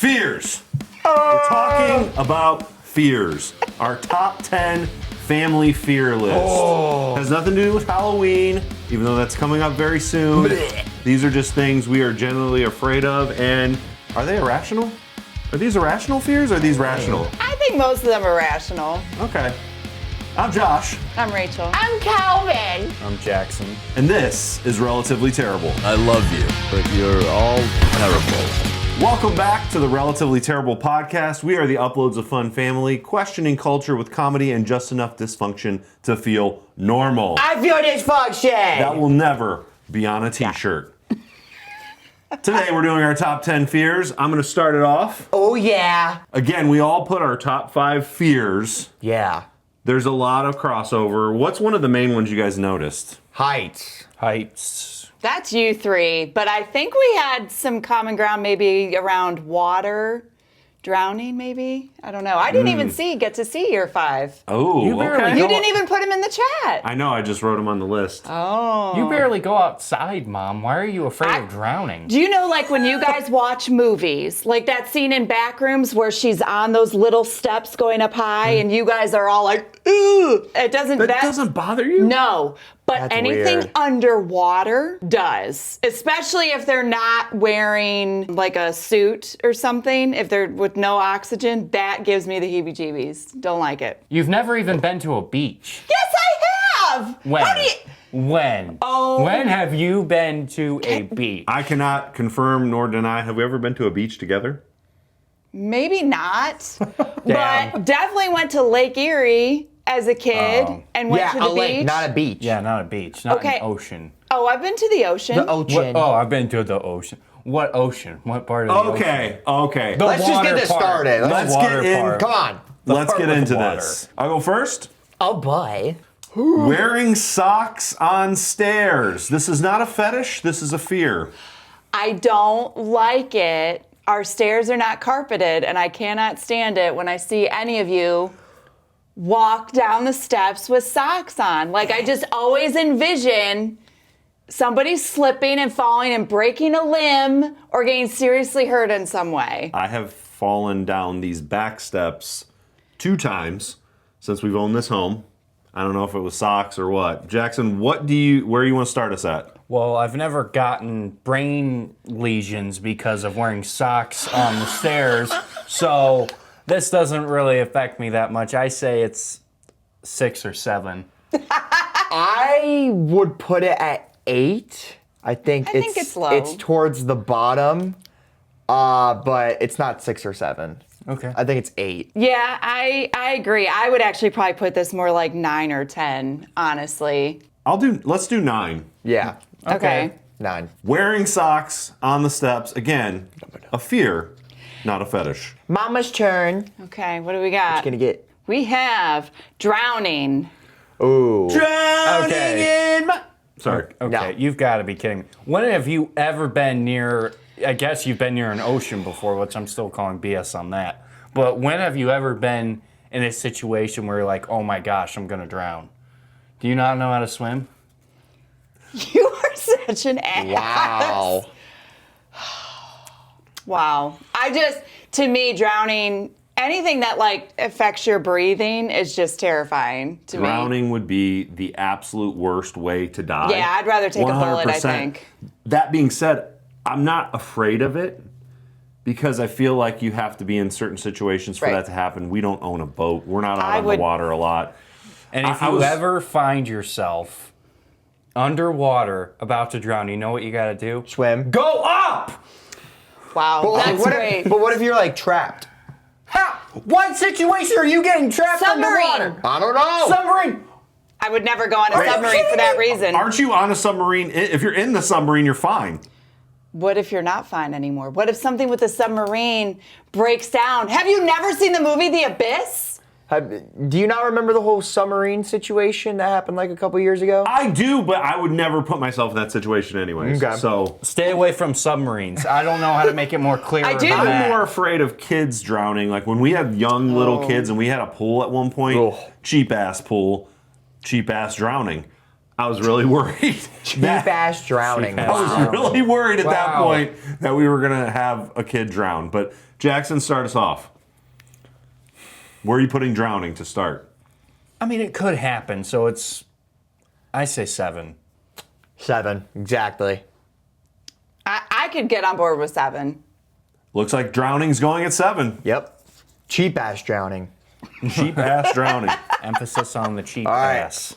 Fears. We're talking about fears. Our top 10 family fear list. Has nothing to do with Halloween, even though that's coming up very soon. These are just things we are generally afraid of. And are they irrational? Are these irrational fears or are these rational? I think most of them are rational. Okay. I'm Josh. I'm Rachel. I'm Calvin. I'm Jackson. And this is Relatively Terrible. I love you, but you're all terrible. Welcome back to the Relatively Terrible podcast. We are the Uploads of Fun family, questioning culture with comedy and just enough dysfunction to feel normal. I feel dysfunction. That will never be on a t-shirt. Today we're doing our top 10 fears. I'm going to start it off. Oh, yeah. Again, we all put our top 5 fears. Yeah. There's a lot of crossover. What's one of the main ones you guys noticed? Heights. Heights. That's you three, but I think we had some common ground maybe around water, drowning maybe. I don't know. I didn't even get to see your 5. Oh, You barely okay. You didn't even put them in the chat. I know, I just wrote them on the list. Oh. You barely go outside, Mom. Why are you afraid of drowning? Do you know, like, when you guys watch movies, like that scene in Backrooms where she's on those little steps going up high and you guys are all like, ooh, it doesn't... That doesn't bother you? No, but That's anything weird. underwater does. Especially if they're not wearing like a suit or something, if they're with no oxygen, that gives me the heebie-jeebies. Don't like it. You've never even been to a beach. Yes, I have! When? How do you... When? Oh. When have you been to a beach? I cannot confirm nor deny. Have we ever been to a beach together? Maybe not, Damn. but definitely went to Lake Erie as a kid and went Yeah, to the a beach. lake, not a beach. Yeah, not a beach, not Okay. an ocean. Oh, I've been to the ocean. The ocean. Oh, I've been to the ocean. What ocean? What part of the ocean? Okay. The Let's just get water this part. started. The Let's water get in. part. Come on. Let's part get with into the water. this. I'll go first. Oh, boy. Wearing socks on stairs. This is not a fetish, this is a fear. I don't like it. Our stairs are not carpeted, and I cannot stand it when I see any of you walk down the steps with socks on. Like, I just always envision somebody slipping and falling and breaking a limb or getting seriously hurt in some way. I have fallen down these back steps 2 times since we've owned this home. I don't know if it was socks or what. Jackson, where do you want to start us at? Well, I've never gotten brain lesions because of wearing socks on the stairs, so this doesn't really affect me that much. I say it's 6 or 7. I would put it at 8. I think it's low. It's towards the bottom, but it's not 6 or 7. Okay. I think it's 8. Yeah, I agree. I would actually probably put this more like 9 or 10, honestly. Let's do 9. Yeah. Okay. 9. Wearing socks on the steps, again, a fear, not a fetish. Mama's turn. Okay, what do we got? Gonna get. We have drowning. Ooh. Okay. in my... Sorry. Okay, No. you've got to be kidding me. When have you ever been near, I guess you've been near an ocean before, which I'm still calling BS on that. But when have you ever been in a situation where you're like, oh my gosh, I'm going to drown? Do you not know how to swim? You are such an ass. Wow. Wow. To me, drowning, anything that like affects your breathing is just terrifying to me. Drowning would be the absolute worst way to die. Yeah, I'd rather take a bullet, I 100%. think. That being said, I'm not afraid of it because I feel like you have to be in certain situations for Right. that to happen. We don't own a boat. We're not out I on would- the water a lot. And if I you was- ever find yourself underwater about to drown, you know what you got to do? Swim. Go up! Wow, But, like, that's what great. but what if you're like trapped? How? What situation are you getting trapped Submarine. underwater? I don't know. Submarine! I would never go on a submarine for that reason. Aren't you on a submarine? If you're in the submarine, you're fine. What if you're not fine anymore? What if something with the submarine breaks down? Have you never seen the movie The Abyss? Do you not remember the whole submarine situation that happened like a couple years ago? I do, but I would never put myself in that situation anyways. Okay. So Stay away from submarines. I don't know how to make it more clear. I do. than I'm that. more afraid of kids drowning. Like when we had young little kids and we had a pool at one point, Oh. cheap ass pool, cheap ass drowning. I was really worried. Cheap ass drowning. Cheap I was Wow. really worried at that Wow. point that we were going to have a kid drown. But Jackson, start us off. Where are you putting drowning to start? I mean, it could happen, so I say 7. 7, exactly. I could get on board with 7. Looks like drowning's going at 7. Yep. Cheap ass drowning. Cheap ass drowning. Emphasis on the cheap right. ass.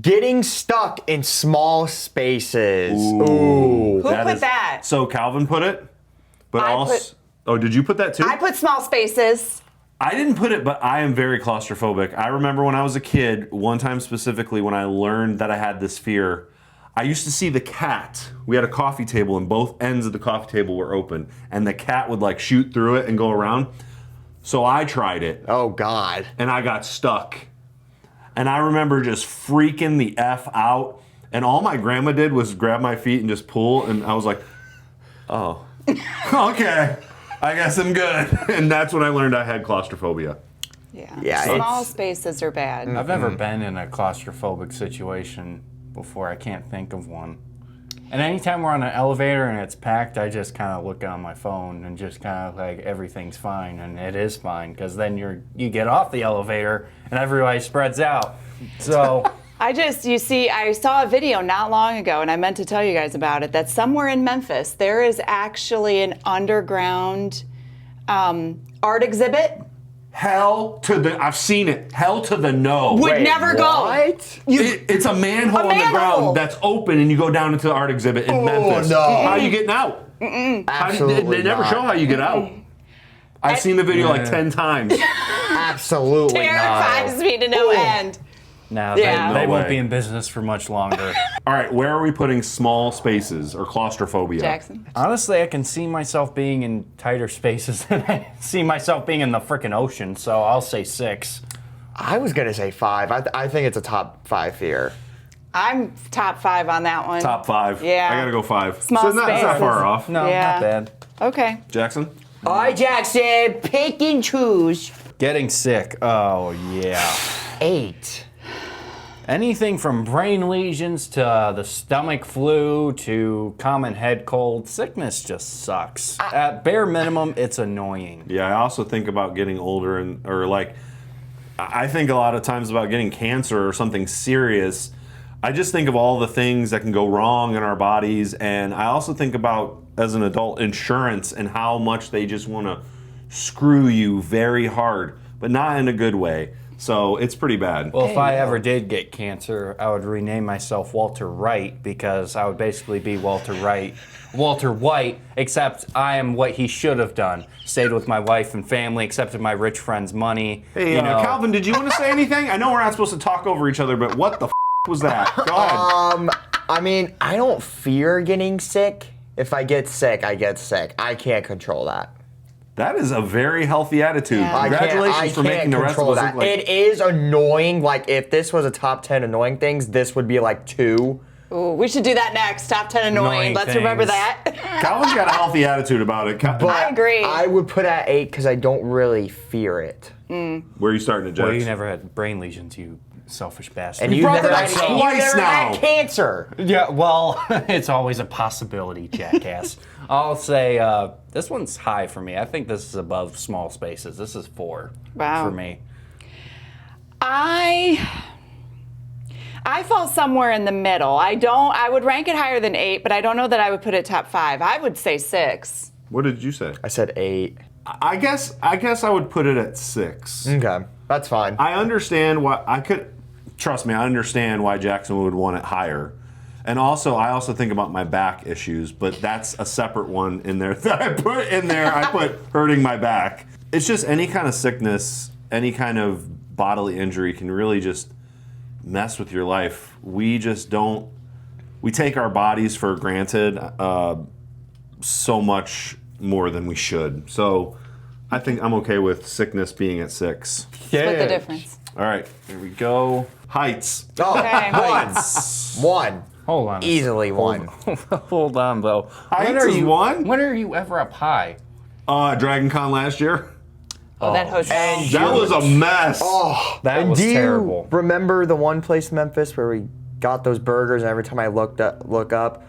Getting stuck in small spaces. Who put that? So Calvin put it, but I also. put- Oh, did you put that too? I put small spaces. I didn't put it, but I am very claustrophobic. I remember when I was a kid, one time specifically, when I learned that I had this fear, I used to see the cat. We had a coffee table, and both ends of the coffee table were open, and the cat would like shoot through it and go around. So I tried it, Oh, God. and I got stuck. And I remember just freaking the F out. And all my grandma did was grab my feet and just pull, and I was like, oh, okay. I guess I'm good. And that's when I learned I had claustrophobia. Yeah, Small it's- spaces are bad. I've never been in a claustrophobic situation before. I can't think of one. And anytime we're on an elevator and it's packed, I just kind of look on my phone and just kind of like everything's fine, and it is fine because then you get off the elevator and everybody spreads out. So I saw a video not long ago, and I meant to tell you guys about it, that somewhere in Memphis, there is actually an underground art exhibit. Hell to the, I've seen it. Hell to the no. Would never go. What? It's a manhole in the manhole. ground that's open, and you go down into the art exhibit in Memphis. no. How are you getting out? Absolutely They never not. show how you get out. I've seen the video like 10 times. Absolutely Terrifies not. me to no end. now Yeah. they No won't way. be in business for much longer. All right, where are we putting small spaces or claustrophobia? Jackson. Honestly, I can see myself being in tighter spaces than I see myself being in the freaking ocean, so I'll say 6. I was going to say 5. I think it's a top 5 fear. I'm top 5 on that one. Top 5. Yeah. I gotta go 5. Small so it's not spaces. far off. No, Yeah. not bad. Okay. Jackson? All right, Jackson, pick and choose. Getting sick. Oh, yeah. 8. Anything from brain lesions to the stomach flu to common head cold, sickness just sucks. At bare minimum, it's annoying. Yeah, I also think about getting older or like, I think a lot of times about getting cancer or something serious. I just think of all the things that can go wrong in our bodies, and I also think about, as an adult, insurance and how much they just want to screw you very hard, but not in a good way. So it's pretty bad. Well, if I ever did get cancer, I would rename myself Walter Wright because I would basically be Walter White, except I am what he should have done. Stayed with my wife and family, accepted my rich friend's money. Hey, you know. Calvin, did you want to say anything? I know we're not supposed to talk over each other, but what the was that? Go ahead. I mean, I don't fear getting sick. If I get sick, I get sick. I can't control that. That is a very healthy attitude. Yeah. Congratulations for making the rest of us look like... It is annoying. Like, if this was a top 10 annoying things, this would be like 2. Ooh, we should do that next. Top 10 annoying. Annoying Let's remember things. that. Calvin's got a healthy attitude about it. But I agree. I would put at 8 because I don't really fear it. Where are you starting to Well, judge? you never had brain lesions, you selfish bastard. And you brought never, that had, up you twice never had now. cancer. Yeah, well, it's always a possibility, jackass. I'll say this one's high for me. I think this is above small spaces. This is 4 Wow. for me. I fall somewhere in the middle. I would rank it higher than 8, but I don't know that I would put it top 5. I would say 6. What did you say? I said 8. I guess I would put it at 6. Okay, that's fine. I understand why trust me, I understand why Jackson would want it higher. And also, I also think about my back issues, but that's a separate one in there that I put in there. I put hurting my back. It's just any kind of sickness, any kind of bodily injury can really just mess with your life. We take our bodies for granted so much more than we should. So I think I'm okay with sickness being at 6. Split the difference. All right, here we go. Heights. Oh, Okay. 1. Hold on. Easily 1. Hold on, though. Heights is 1? When are you ever up high? Dragon Con last year. Oh, that hotel. And That was a mess. Oh, That and was do terrible. you remember the one place in Memphis where we got those burgers, and every time I look up,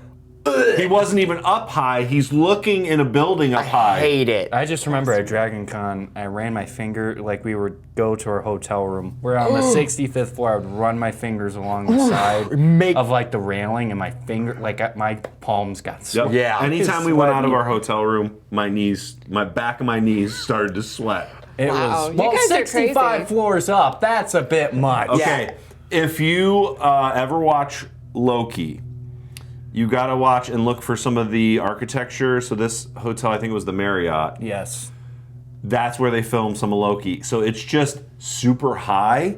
He wasn't even up high. He's looking in a building up high. I hate it. I just remember at Dragon Con, I ran my finger, like we would go to our hotel room. We're on the 65th floor. I would run my fingers along the side of like the railing, and my finger, like my palms got sweaty. Yep. Yeah. Anytime we went out of our hotel room, my back of my knees started to sweat. It Wow, was, you guys are 65 crazy. floors up. That's a bit much. Okay, if you ever watch Loki, you gotta watch and look for some of the architecture. So this hotel, I think it was the Marriott. Yes. That's where they filmed some of Loki. So it's just super high,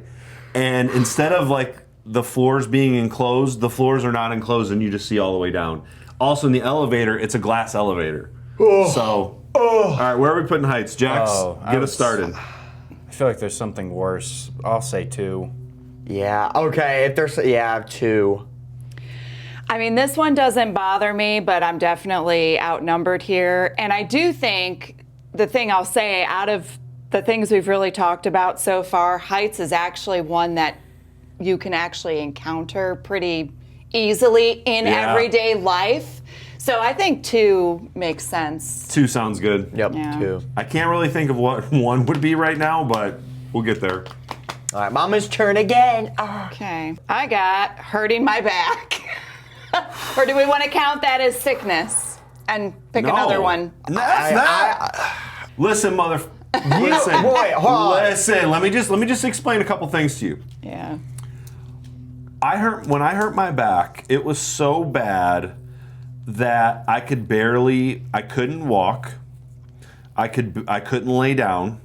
and instead of like the floors being enclosed, the floors are not enclosed, and you just see all the way down. Also in the elevator, it's a glass elevator. So, all right, where are we putting heights, Jax? Get us started. I feel like there's something worse. I'll say 2. Yeah. Okay. If there's 2. I mean, this one doesn't bother me, but I'm definitely outnumbered here. And I do think the thing I'll say, out of the things we've really talked about so far, heights is actually one that you can actually encounter pretty easily in everyday life. So I think 2 makes sense. 2 sounds good. Yep. Yeah. 2. I can't really think of what 1 would be right now, but we'll get there. All right, Mama's turn again. Okay. I got hurting my back. Or do we want to count that as sickness and pick another one? That's not. Listen, listen. Boy, hold on. Listen. Let me just explain a couple things to you. Yeah. When I hurt my back, it was so bad that I couldn't walk. I couldn't lay down.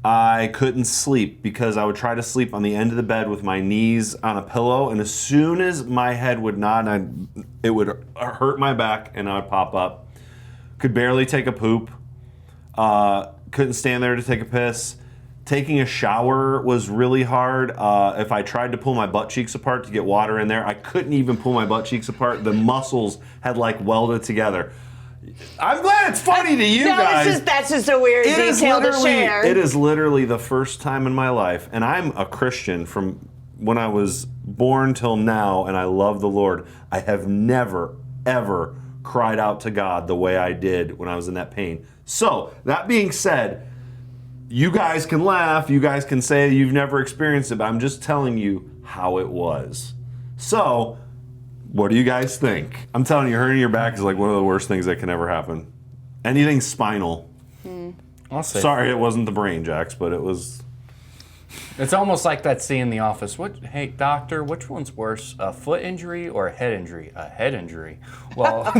I couldn't sleep because I would try to sleep on the end of the bed with my knees on a pillow, and as soon as my head would nod, it would hurt my back and I would pop up. Could barely take a poop. Couldn't stand there to take a piss. Taking a shower was really hard. If I tried to pull my butt cheeks apart to get water in there, I couldn't even pull my butt cheeks apart. The muscles had like welded together. I'm glad it's funny to you guys. That's just a weird detail to share. It is literally the first time in my life, and I'm a Christian from when I was born till now, and I love the Lord. I have never, ever cried out to God the way I did when I was in that pain. So, that being said, you guys can laugh, you guys can say you've never experienced it, but I'm just telling you how it was. So, what do you guys think? I'm telling you, hurting your back is like one of the worst things that can ever happen. Anything spinal. I'll say. Sorry it wasn't the brain, Jax, but it was. It's almost like that scene in The Office. Hey, doctor, which one's worse, a foot injury or a head injury? A head injury. Well,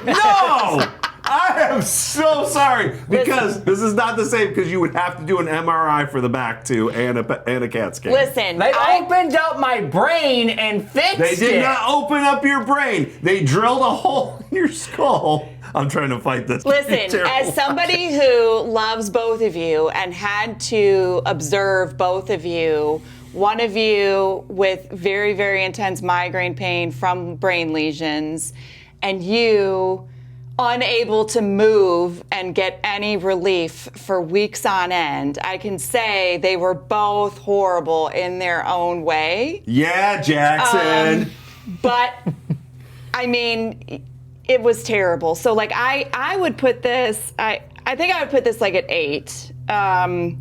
No! I am so sorry because this is not the same because you would have to do an MRI for the back too and a CAT scan. Listen, They opened up my brain and fixed They it. did not open up your brain. They drilled a hole in your skull. I'm trying to fight this. Listen, Terrible. as somebody who loves both of you and had to observe both of you, one of you with very, very intense migraine pain from brain lesions, and you unable to move and get any relief for weeks on end, I can say they were both horrible in their own way. Yeah, Jackson. But, I mean, it was terrible. So, like, I would put this, I think I would put this, like, at 8. Damn.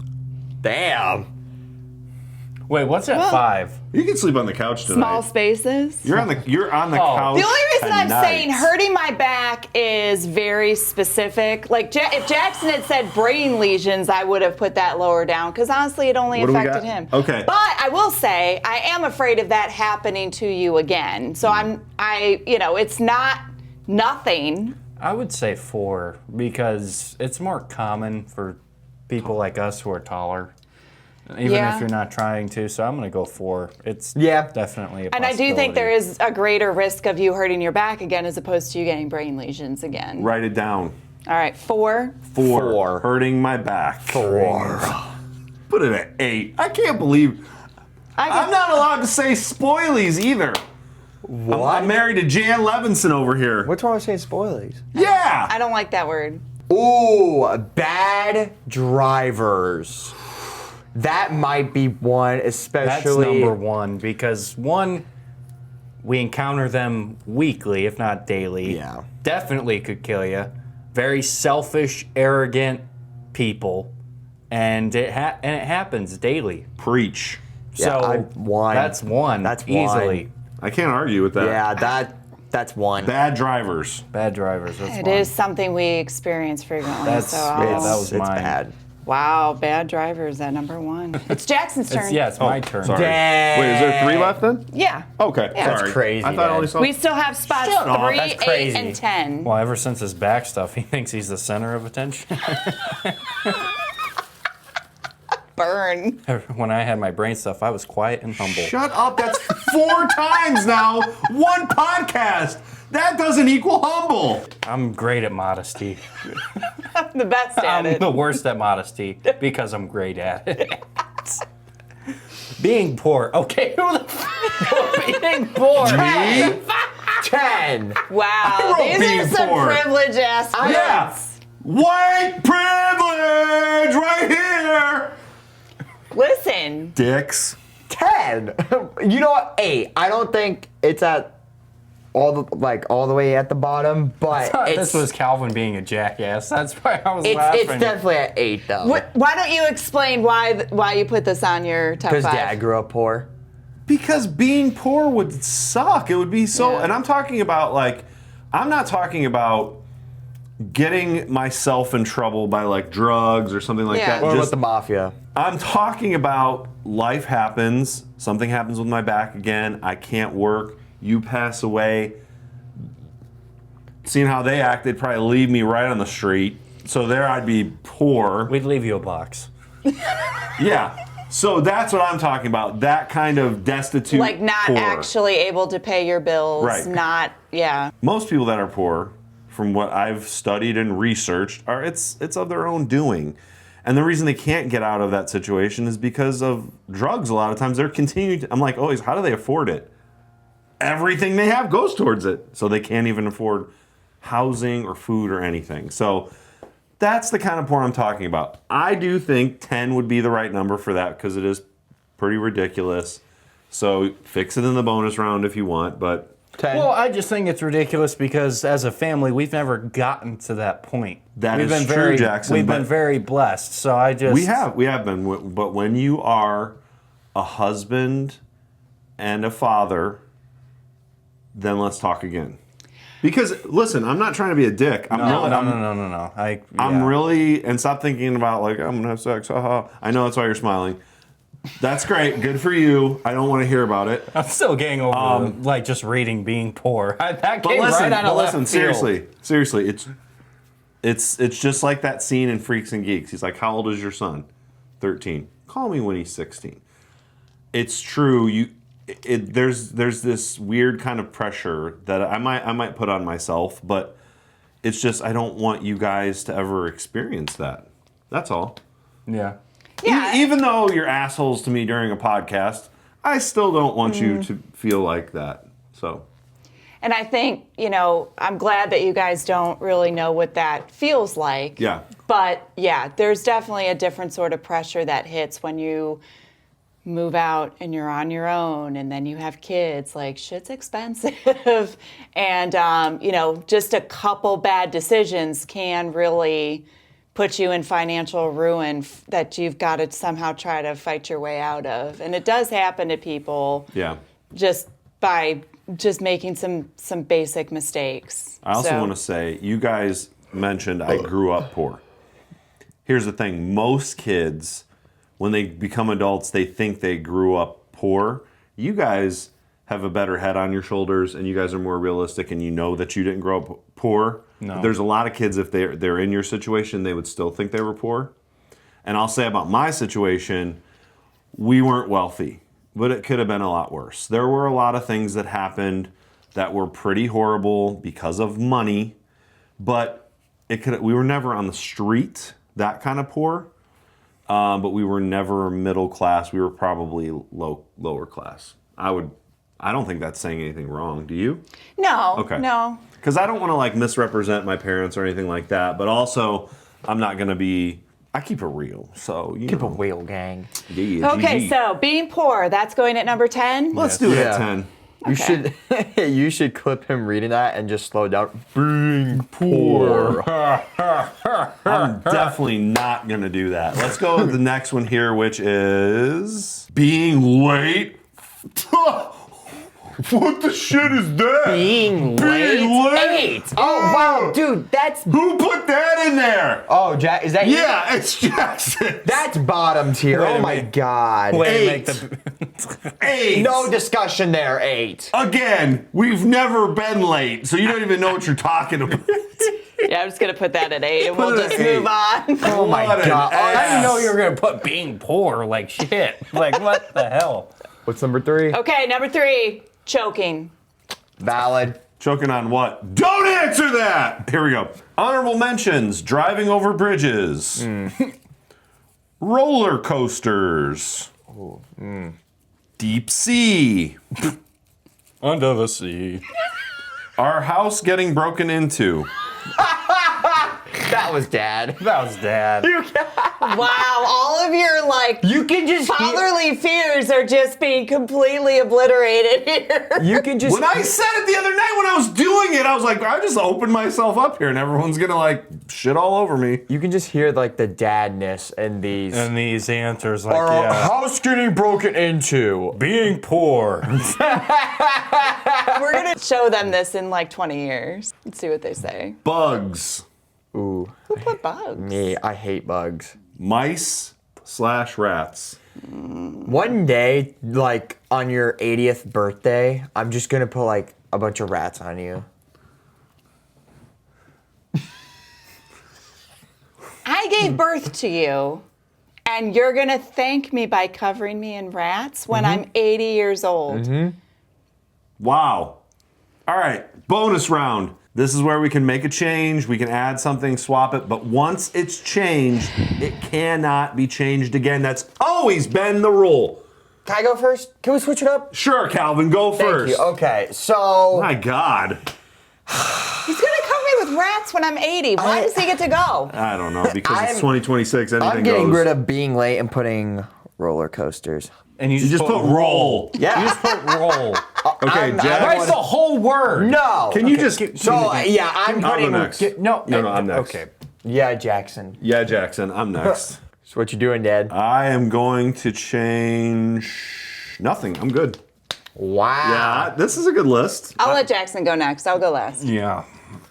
wait, what's at 5? You can sleep on the couch tonight. Small spaces. You're on the couch. The only reason I'm tonight. saying hurting my back is very specific. Like, if Jackson had said brain lesions, I would have put that lower down because honestly, it only What do we affected got? him. Okay. But I will say, I am afraid of that happening to you again. So it's not nothing. I would say 4 because it's more common for people like us who are taller. Even Yeah. if you're not trying to, so I'm going to go 4. It's definitely a And I do think possibility. there is a greater risk of you hurting your back again as opposed to you getting brain lesions again. Write it down. All right, 4. 4. Hurting my back. 4. Put it at 8. I can't believe. I'm not allowed to say spoilies either. What? I'm married to Jan Levinson over here. What's wrong with saying spoilies? Yeah. I don't like that word. Ooh, bad drivers. That might be one, That's especially. number 1 because 1, We encounter them weekly, if not daily. Yeah. Definitely could kill you. Very selfish, arrogant people, and it happens daily. Preach. Yeah, So one. that's one. That's easily. one. I can't argue with that. Yeah, that's one. Bad drivers. Bad drivers. That's It one. is something we experience frequently. That's- so yeah, I'll- that was it's mine. bad. wow, bad drivers at number 1. It's Jackson's turn. It's my turn. Sorry. Dang. Wait, is there 3 left then? Yeah. Okay, Yeah. sorry. That's crazy, I thought I only Dad. saw. We still have spots Shut up, 3, that's 8, crazy. and 10. Well, ever since his back stuff, he thinks he's the center of attention. Burn. When I had my brain stuff, I was quiet and humble. Shut up. That's 4 times now. 1 podcast. That doesn't equal humble. I'm great at modesty. The best at I'm it. the worst at modesty because I'm great at it. Being poor. Okay, who the being poor. 10. Wow. wrote These being are some poor. privilege aspects. Yeah. White privilege right here. Listen. Dicks. 10. You know what? 8. I don't think it's at all the way at the bottom, but This was Calvin being a jackass. That's why I was it's laughing. definitely at 8 though. Why don't you explain why you put this on your top 5? Because Dad grew up poor. Because being poor would suck. It would be so. Yeah. And I'm talking about I'm not talking about getting myself in trouble by drugs or something like Yeah. that. Or Just- with the mafia. I'm talking about life happens. Something happens with my back again. I can't work. You pass away. Seeing how they act, they'd probably leave me right on the street. So there I'd be poor. We'd leave you a box. Yeah. So that's what I'm talking about. That kind of destitute Like not poor. actually able to pay your bills. Right. Not, yeah. Most people that are poor, from what I've studied and researched, it's of their own doing. And the reason they can't get out of that situation is because of drugs. A lot of times they're continuing to, I'm like, always, how do they afford it? Everything they have goes towards it. So they can't even afford housing or food or anything. So that's the kind of poor I'm talking about. I do think 10 would be the right number for that because it is pretty ridiculous. So fix it in the bonus round if you want, but 10. Well, I just think it's ridiculous because as a family, we've never gotten to that point. That we've is been true, very, Jackson, We've but- been very blessed. So I just we have been, but when you are a husband and a father, then let's talk again. Because listen, I'm not trying to be a dick. I'm No. I'm really, and stop thinking about I'm gonna have sex. Haha. I know that's why you're smiling. That's great. Good for you. I don't want to hear about it. I'm still getting over just reading being poor. That But came listen, right out of left field. seriously, it's just like that scene in Freaks and Geeks. He's like, "How old is your son?" 13. Call me when he's 16. It's true. There's this weird kind of pressure that I might put on myself, but it's just I don't want you guys to ever experience that. That's all. Yeah. Yeah. Even though you're assholes to me during a podcast, I still don't want you to feel like that. So. And I think, I'm glad that you guys don't really know what that feels like. Yeah. But yeah, there's definitely a different sort of pressure that hits when you move out and you're on your own and then you have kids. Like, shit's expensive. And, just a couple bad decisions can really put you in financial ruin that you've got to somehow try to fight your way out of. And it does happen to people Yeah. just by just making some basic mistakes. I also want to say, you guys mentioned I grew up poor. Here's the thing. Most kids, when they become adults, they think they grew up poor. You guys have a better head on your shoulders, and you guys are more realistic, and you know that you didn't grow up poor. No. There's a lot of kids, if they're in your situation, they would still think they were poor. And I'll say about my situation, we weren't wealthy, but it could have been a lot worse. There were a lot of things that happened that were pretty horrible because of money, but we were never on the street, that kind of poor, but we were never middle class. We were probably lower class. I don't think that's saying anything wrong. Do you? No. Okay. No. Because I don't want to misrepresent my parents or anything like that, but also I'm not going to be. I keep it real, so you Keep a know. wheel, gang. Yeah, Okay, GG. so being poor, that's going at number 10. Let's do it Yeah. at 10. You should you should clip him reading that and just slow down. Being poor. I'm definitely not gonna do that. Let's go with the next one here, which is being late. What the shit is that? Being late. 8. Oh wow, dude, that's Who put that in there? oh Jack. Is that you? Yeah, it's Jackson. That's bottom tier. Wait a Oh my minute. god. Wait, 8. No discussion there. 8. Again, we've never been late, so you don't even know what you're talking about. Yeah, I'm just gonna put that at 8, and we'll Put it just at 8. move on. Oh my What an god. ass. I didn't know you were gonna put being poor like shit. Like what the hell? What's number 3? Okay, number 3, choking. Valid. Choking on what? Don't answer that! Here we go. Honorable mentions, driving over bridges. Roller coasters. Deep sea. Under the sea. Our house getting broken into. That was dad. That was dad. Wow, all of your like You can just fatherly fears are just being completely obliterated here. you can just When I said it the other night when I was doing it, I was like, I just opened myself up here and everyone's gonna like shit all over me. you can just hear like the dadness in these. And these answers like Our yeah. house getting broken into. Being poor. We're gonna show them this in like 20 years and see what they say. Bugs. Ooh, Who put bugs? me, I hate bugs. Mice/rats. One day, like on your 80th birthday, I'm just gonna put like a bunch of rats on you. I gave birth to you, and you're gonna thank me by covering me in rats when I'm 80 years old. Wow. All right, bonus round. This is where we can make a change, we can add something, swap it, but once it's changed, it cannot be changed again. That's always been the rule. Can I go first? Can we switch it up? Sure, Calvin, go Thank first. you. Okay, so My God. He's gonna cover me with rats when I'm 80. Why does he get to go? I don't know, because it's I'm- 2026, anything I'm getting goes. rid of being late and putting roller coasters. And You just put roll. Yeah. You just put roll. Okay, I'm- Jack. Write the whole word. No. Can you just... So yeah, I'm I'll go putting. next. No, No, I'm next. Okay. Yeah, Jackson. Yeah, Jackson, I'm next. So what you doing, Dad? I am going to change nothing. I'm good. Wow. Yeah, this is a good list. I'll let Jackson go next. I'll go last. Yeah.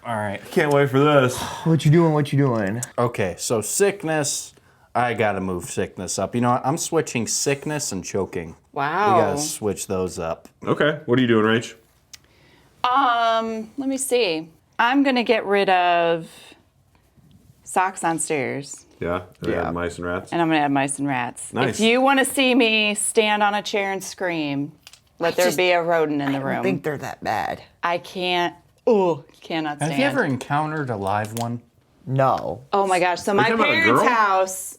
All right. Can't wait for this. What you doing? What you doing? Okay, so sickness. I gotta move sickness up. You know what? I'm switching sickness and choking. Wow. We gotta switch those up. Okay, what are you doing, Rach? Let me see. I'm gonna get rid of socks on stairs. Yeah, Yeah. mice and rats. And I'm gonna add mice and rats. Nice. If you want to see me stand on a chair and scream, let there be a rodent in the I room. don't think they're that bad. I can't. Oh, cannot stand. Have you ever encountered a live one? No. Oh my gosh! So my talking about a parents' girl? house.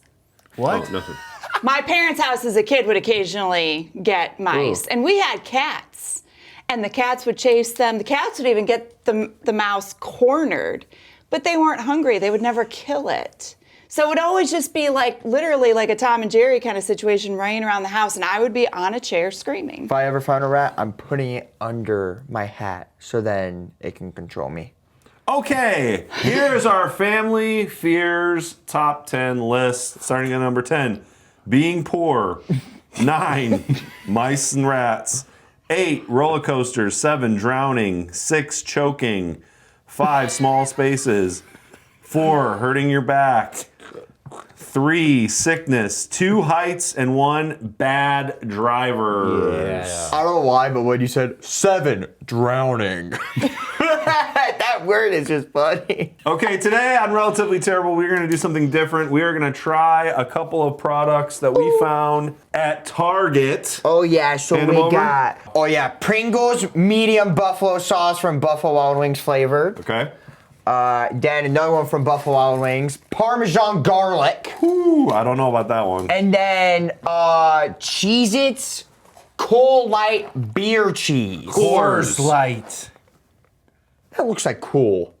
What? Oh, nothing. My parents' house as a kid would occasionally get mice, and we had cats, and the cats would chase them. The cats would even get the mouse cornered, but they weren't hungry. They would never kill it. So it would always just be like literally like a Tom and Jerry kind of situation running around the house, and I would be on a chair screaming. If I ever find a rat, I'm putting it under my hat so then it can control me. Okay, here's our family fears top 10 list. Starting at number 10, being poor. 9, mice and rats. 8, roller coasters. 7, drowning. 6, choking. 5, small spaces. 4, hurting your back. 3, sickness. 2, heights, and 1, bad drivers. I don't know why, but when you said 7, drowning. That word is just funny. Okay, today on Relatively Terrible, we're going to do something different. We are going to try a couple of products that we found at Target. Oh yeah, so Hand them we over? got Pringles medium buffalo sauce from Buffalo Wild Wings flavored. Okay. Then another one from Buffalo Wild Wings, Parmesan garlic. Ooh, I don't know about that one. And then Cheez-Its Cool Light beer cheese. Coors Light. That looks like cool.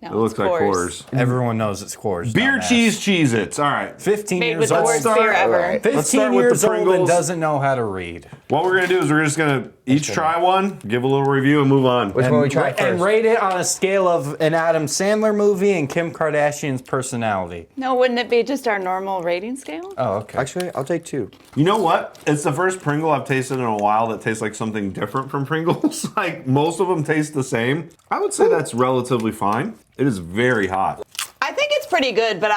No, It looks it's like Coors. Coors. Everyone knows it's Coors. Beer, dumbass. cheese, Cheez-Its. All right. 15 Made years with the old. worst start- fear ever. Right. 15 Let's start with years the old and Pringles. doesn't know how to read. What we're gonna do is we're just gonna each try one, give a little review, and move on. Which one we try and first? rate it on a scale of an Adam Sandler movie and Kim Kardashian's personality. No, wouldn't it be just our normal rating scale? Oh, okay. Actually, I'll take 2. You know what? It's the first Pringle I've tasted in a while that tastes like something different from Pringles. Like most of them taste the same. I would say that's relatively fine. It is very hot. I think it's pretty good, but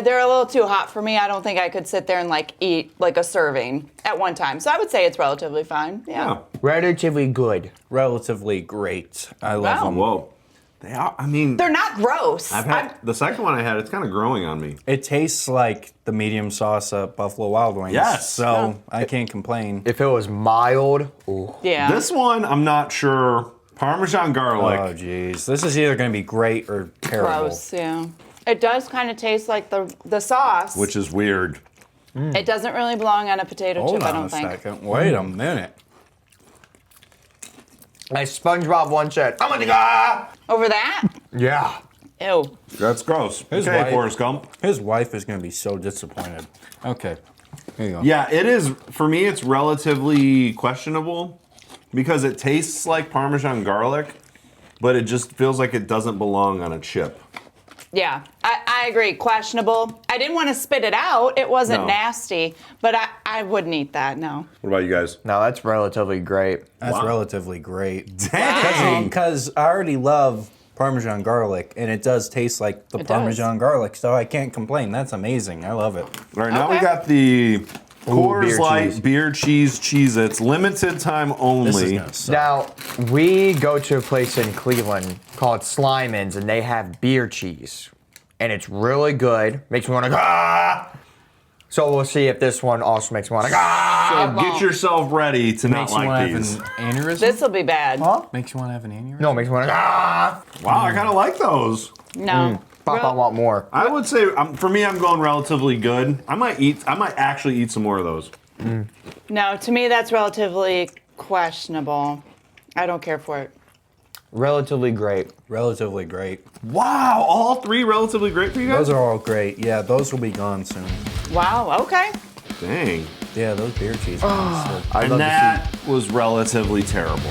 they're a little too hot for me. I don't think I could sit there and like eat like a serving at one time. So I would say it's relatively fine. Yeah. Yeah. Relatively good. Relatively great. I love Wow. them. Whoa. They are. I mean, They're not gross. I've had the second one I had. It's kind of growing on me. It tastes like the medium sauce at Buffalo Wild Wings. Yes. So I can't complain. If it was mild, ooh. Yeah. This one, I'm not sure. Parmesan garlic. Oh, jeez. This is either going to be great or terrible. Gross. Yeah. It does kind of taste like the sauce. Which is weird. It doesn't really belong on a potato Hold chip, I on don't a think. second. Wait a minute. Like SpongeBob once said, I'm gonna go. Over that? Yeah. Ew. That's gross. His Okay, wife- Forrest Gump. His wife is going to be so disappointed. Okay. Here you go. Yeah, it is. For me, it's relatively questionable because it tastes like Parmesan garlic, but it just feels like it doesn't belong on a chip. Yeah, I agree. Questionable. I didn't want to spit it out. It wasn't No. nasty, but I wouldn't eat that, no. What about you guys? No, that's relatively great. That's Wow. relatively great. Dang. Because I already love Parmesan garlic, and it does taste like the It does. Parmesan garlic, so I can't complain. That's amazing. I love it. All right, now we Okay. got the Coors beer Light cheese. beer cheese Cheez-Its, limited time This is only. gonna suck. Now, we go to a place in Cleveland called Slyman's, and they have beer cheese. And it's really good. Makes me want to go. Ah! So we'll see if this one also makes me want to go. Ah! So get yourself ready to not Makes you want like to have these. an aneurysm? This will be bad. Huh? Makes you want to have an aneurysm? No, it makes me want to go. Ah! Wow, I kind of like those. No. Pop, I want more. I would say, for me, I'm going relatively good. I might actually eat some more of those. No, to me that's relatively questionable. I don't care for it. Relatively great. Relatively great. Wow, all three relatively great for you guys? Those are all great. Yeah, those will be gone soon. Wow, okay. Dang. Yeah, those beer cheese ones. I'd And love to see. that was relatively terrible.